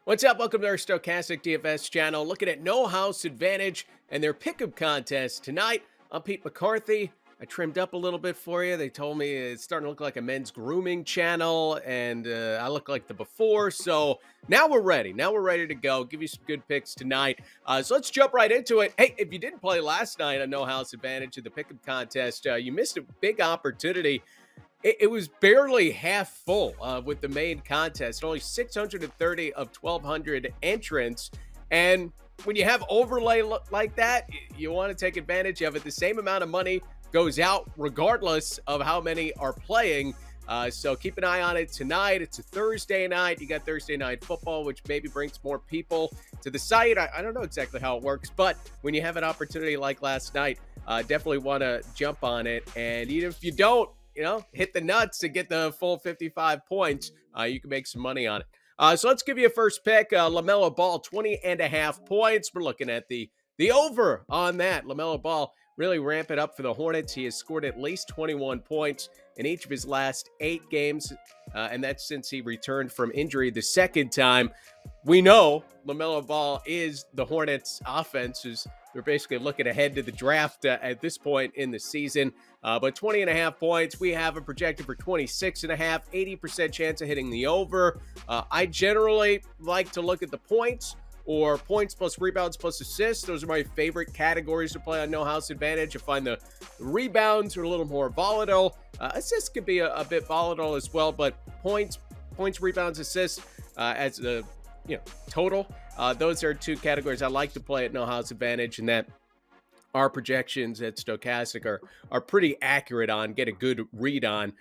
What's up? Welcome to our Stokastic DFS channel. Looking at No House Advantage and their pickup contest tonight. I'm Pete McCarthy. I trimmed up a little bit for you. They told me it's starting to look like a men's grooming channel, and I look like the before. So now we're ready. Now we're ready to go. Give you some good picks tonight. So let's jump right into it. Hey, if you didn't play last night on No House Advantage in the pickup contest, you missed a big opportunity. It was barely half full with the main contest. Only 630 of 1,200 entrants. And when you have overlay like that, you want to take advantage of it. The same amount of money goes out regardless of how many are playing. So keep an eye on it tonight. It's a Thursday night. You got Thursday night football, which maybe brings more people to the site. I don't know exactly how it works, but when you have an opportunity like last night, definitely want to jump on it. And even if you don't, hit the nuts to get the full 55 points, you can make some money on it. So let's give you a first pick. LaMelo Ball, 20.5 points. We're looking at the over on that. LaMelo Ball really ramp it up for the Hornets. He has scored at least 21 points in each of his last 8 games, and that's since he returned from injury the second time. We know LaMelo Ball is the Hornets' offense. They're basically looking ahead to the draft at this point in the season. But 20.5 points, we have a projected for 26.5, 80% chance of hitting the over. I generally like to look at the points or points plus rebounds plus assists. Those are my favorite categories to play on No House Advantage. I find the rebounds are a little more volatile. Assists could be a bit volatile as well, but points, rebounds, assists as a total. Those are 2 categories I like to play at No House Advantage, and that our projections at Stokastic are pretty accurate on, get a good read on.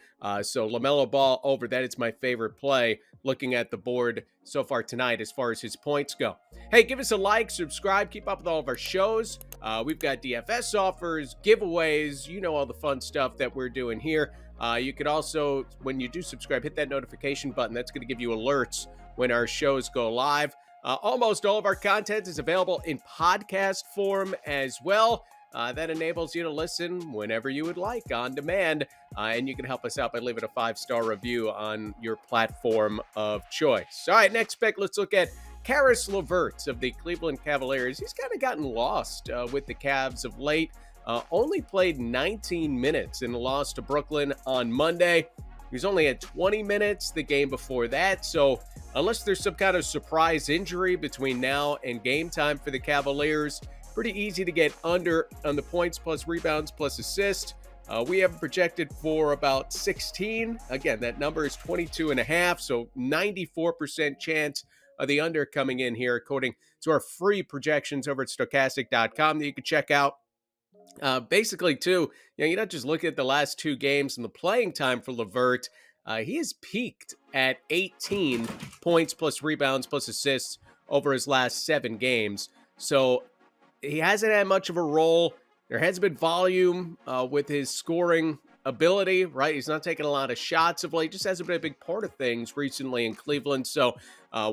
So LaMelo Ball over, that is my favorite play looking at the board so far tonight as far as his points go. Hey, give us a like, subscribe, keep up with all of our shows. We've got DFS offers, giveaways, all the fun stuff that we're doing here. You could also, when you do subscribe, hit that notification button. That's going to give you alerts when our shows go live. Almost all of our content is available in podcast form as well. That enables you to listen whenever you would like on demand. And you can help us out by leaving a 5-star review on your platform of choice. All right, next pick, let's look at Caris LeVert of the Cleveland Cavaliers. He's kind of gotten lost with the Cavs of late. Only played 19 minutes in the loss to Brooklyn on Monday. He was only at 20 minutes the game before that. So unless there's some kind of surprise injury between now and game time for the Cavaliers, pretty easy to get under on the points plus rebounds plus assist. We have projected for about 16. Again, that number is 22.5, so 94% chance of the under coming in here, according to our free projections over at Stokastic.com that you can check out. Basically, too, you don't just look at the last 2 games and the playing time for LeVert. He has peaked at 18 points plus rebounds plus assists over his last 7 games. So he hasn't had much of a role. There has been volume with his scoring ability, right? He's not taking a lot of shots of late. Just hasn't been a big part of things recently in Cleveland. So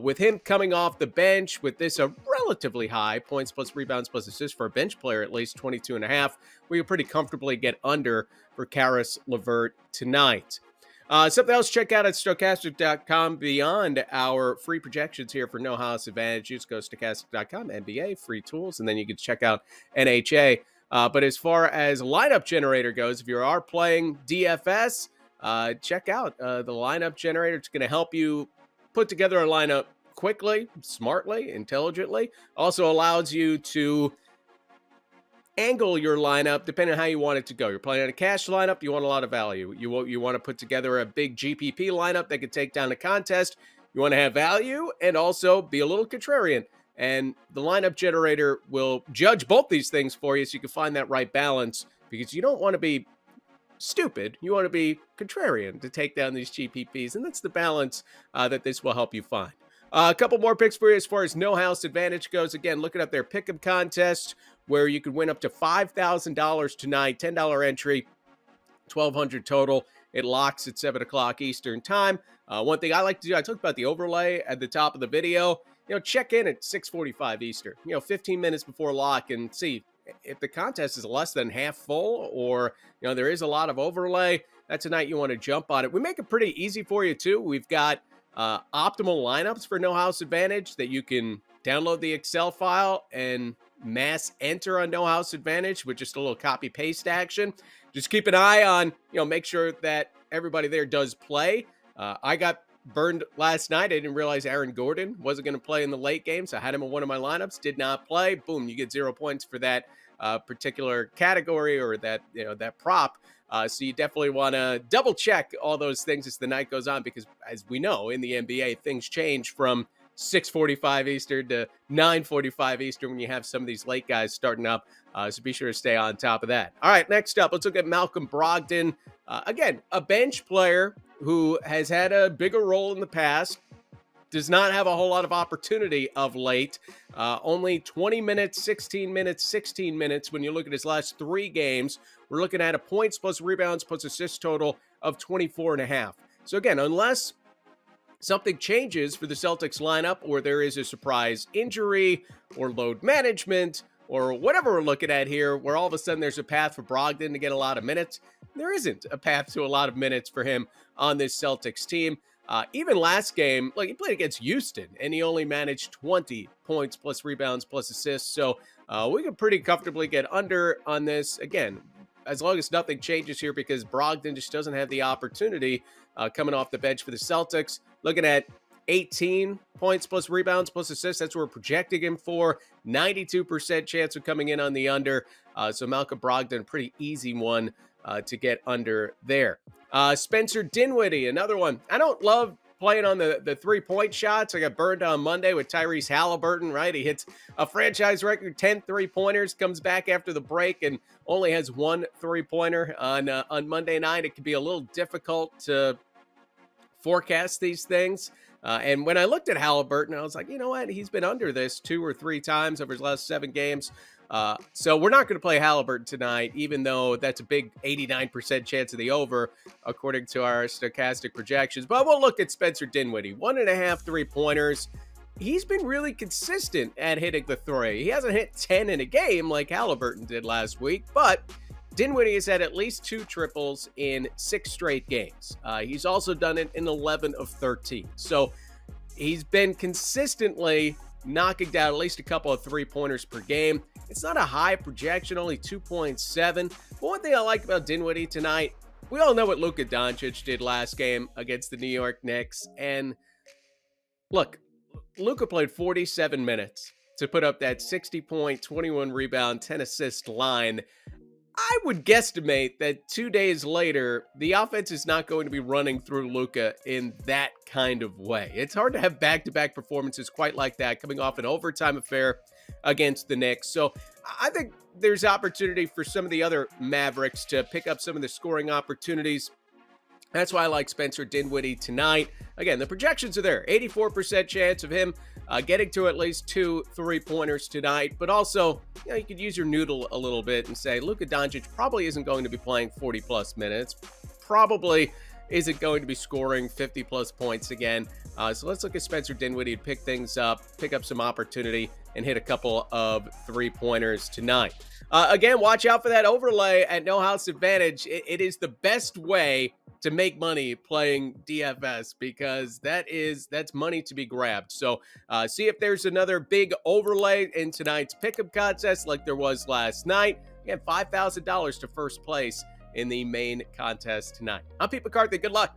with him coming off the bench with this a relatively high points plus rebounds plus assists for a bench player, at least 22.5, we can pretty comfortably get under for Caris LeVert tonight. Something else, check out at Stokastic.com beyond our free projections here for No House Advantage. Just go to Stokastic.com, NBA, free tools, and then you can check out NHA. But as far as lineup generator goes, if you are playing DFS, check out the lineup generator. It's going to help you put together a lineup quickly, smartly, intelligently. Also allows you to angle your lineup depending on how you want it to go. You're playing on a cash lineup, you want a lot of value. You want to put together a big GPP lineup that could take down the contest. You want to have value and also be a little contrarian. And the lineup generator will judge both these things for you so you can find that right balance, because you don't want to be stupid. You want to be contrarian to take down these GPPs, and that's the balance that this will help you find. A couple more picks for you as far as No House Advantage goes. Again, looking at their pick'em contest where you could win up to $5,000 tonight, $10 entry, $1,200 total. It locks at 7 o'clock Eastern time. One thing I like to do, I talked about the overlay at the top of the video. Check in at 6:45 Eastern, 15 minutes before lock, and see if the contest is less than half full or, there is a lot of overlay. That's a night you want to jump on it. We make it pretty easy for you, too. We've got optimal lineups for No House Advantage that you can download the Excel file and mass enter on No House Advantage with just a little copy paste action. Just keep an eye on, make sure that everybody there does play. I got burned last night. I didn't realize Aaron Gordon wasn't going to play in the late game, so I had him in one of my lineups, did not play. Boom, you get 0 points for that particular category or that, that prop. So you definitely want to double check all those things as the night goes on, because as we know in the NBA, things change from 6:45 Eastern to 9:45 Eastern when you have some of these late guys starting up. So be sure to stay on top of that. All right, next up, let's look at Malcolm Brogdon. Again, a bench player who has had a bigger role in the past. Does not have a whole lot of opportunity of late. Only 20 minutes, 16 minutes, 16 minutes. When you look at his last 3 games, we're looking at a points plus rebounds plus assists total of 24.5. So again, unless something changes for the Celtics lineup, or there is a surprise injury or load management or whatever we're looking at here, where all of a sudden there's a path for Brogdon to get a lot of minutes, there isn't a path to a lot of minutes for him on this Celtics team. Even last game, he played against Houston, and he only managed 20 points plus rebounds plus assists. So we can pretty comfortably get under on this. Again, as long as nothing changes here, because Brogdon just doesn't have the opportunity coming off the bench for the Celtics. Looking at 18 points plus rebounds plus assists. That's what we're projecting him for. 92% chance of coming in on the under. So Malcolm Brogdon, pretty easy one to get under there. Spencer Dinwiddie, another one. I don't love playing on the three-point shots. I got burned on Monday with Tyrese Halliburton, right? He hits a franchise record 10 three-pointers, comes back after the break, and only has 1 three-pointer on Monday night. It can be a little difficult to forecast these things. And when I looked at Halliburton, I was like, you know what? He's been under this 2 or 3 times over his last 7 games. So we're not going to play Halliburton tonight, even though that's a big 89% chance of the over, according to our Stokastic projections. But we'll look at Spencer Dinwiddie. 1.5 three-pointers. He's been really consistent at hitting the three. He hasn't hit 10 in a game like Halliburton did last week, but Dinwiddie has had at least 2 triples in 6 straight games. He's also done it in 11 of 13. So he's been consistently knocking down at least a couple of three-pointers per game. It's not a high projection, only 2.7. But one thing I like about Dinwiddie tonight, we all know what Luka Doncic did last game against the New York Knicks. And look, Luka played 47 minutes to put up that 60-point, 21 rebound, 10 assist line. I would guesstimate that 2 days later, the offense is not going to be running through Luka in that kind of way. It's hard to have back-to-back performances quite like that coming off an overtime affair against the Knicks. So I think there's opportunity for some of the other Mavericks to pick up some of the scoring opportunities. That's why I like Spencer Dinwiddie tonight. Again, the projections are there. 84% chance of him getting to at least 2 three-pointers tonight. But also, you could use your noodle a little bit and say, Luka Doncic probably isn't going to be playing 40-plus minutes. Probably isn't going to be scoring 50-plus points again. So let's look at Spencer Dinwiddie and pick things up, pick up some opportunity, and hit a couple of three-pointers tonight. Again, watch out for that overlay at No House Advantage. It is the best way to make money playing DFS, because that's money to be grabbed. So see if there's another big overlay in tonight's pick'em contest like there was last night. Again, $5,000 to first place in the main contest tonight. I'm Pete McCarthy. Good luck.